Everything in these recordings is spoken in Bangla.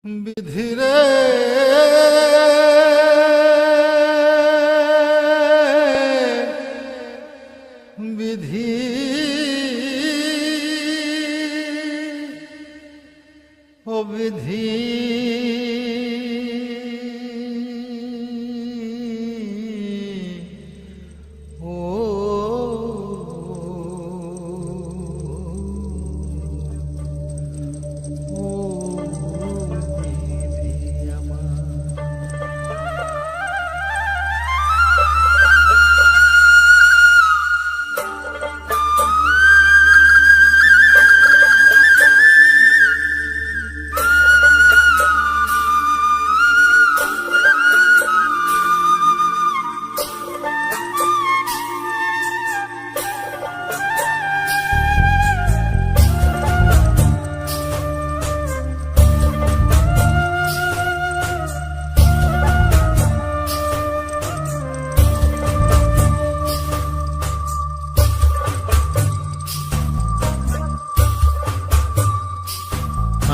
বিধিরে বিধি ও বিধি ও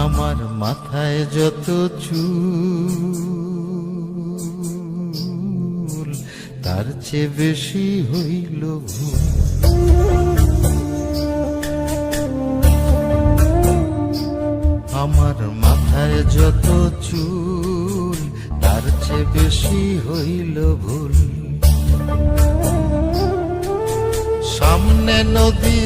আমার মাথায় যত চুল তার চেয়ে বেশি হইল ভুল। আমার মাথায় যত চুল তার চেয়ে বেশি হইল ভুল। সামনে নদী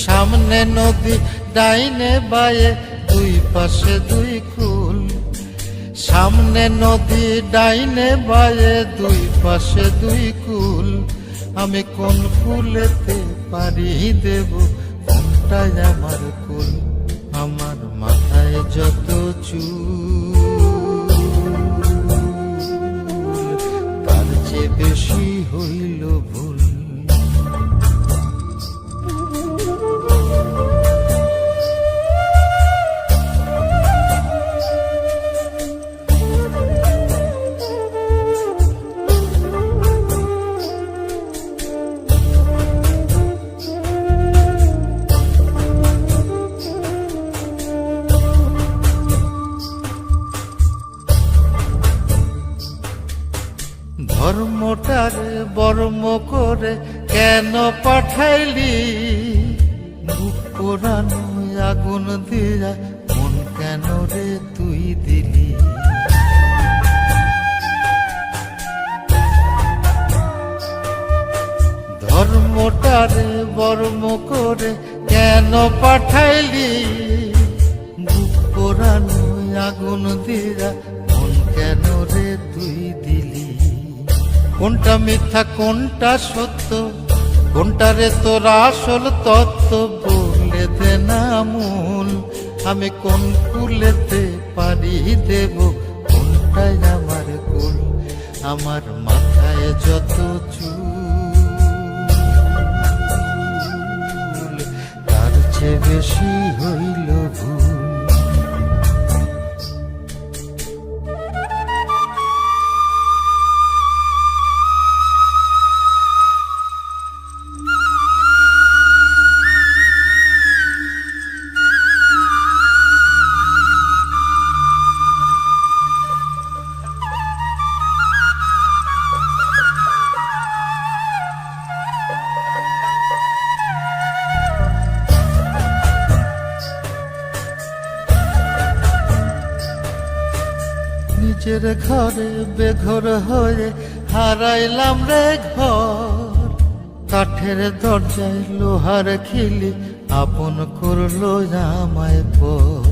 সামনে নদী ডাইনে বায়ে দুই পাশে দুই কুল। সামনে নদী ডাইনে বায়ে দুই পাশে দুই কুল। আমি কোন কুলেতে পারি দেব কোনটাই আমার কুল। আমার মাথায় যত চুল তার চেয়ে বেশি হইল ভুল। ধর্মটারে বর্ম করে কেন পাঠাইলি? বুক পোড়ানো আগুন দিয়া মন কেন রে তুই দিলি? ধর্মটারে বর্ম করে কেন পাঠাইলি? বুক পোড়ানো আগুন দিয়া মন কেন রে তুই দিলি? কোনটা মিথ্যা কোনটা সত্য, কোনটারে তোর আসল তত্ত্ব বলে দে না মূল। আমি কোন কুলেতে পারি দেব কোনটাই আমার কুল। আমার মাথায় যত চুল তার চেয়ে বেশি হইল ভুল। নিজের ঘরে বেঘর হয়ে হারাইলাম রে ঘর। কাঠের দরজায় লোহার খিলি আপন করলো আমায় পর।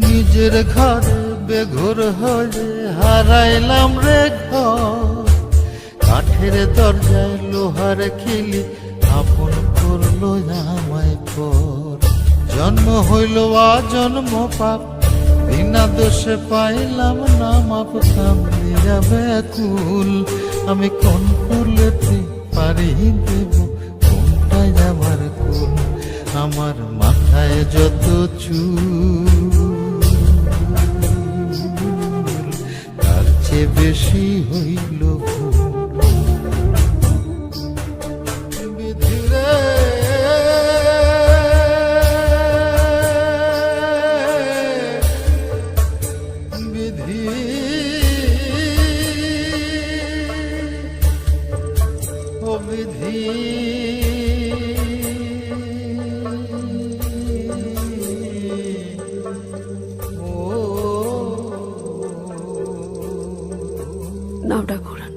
নিজের ঘরে বেঘর হয়ে হারাইলাম রে ঘর। কাঠের দরজায় লোহার খিলি আপন করলো আমায় পর। জন্ম হইল জন্ম পাপ, বিনা দোষে পাইলাম না মাপ। কামলি যাবে কুল, আমি কোন কুলেতে পারি দেব কোনটাই আমার কুল। আমার মাথায় যত চুল তার চেয়ে বেশি হইল ভুল। নাওটা ঘোরান।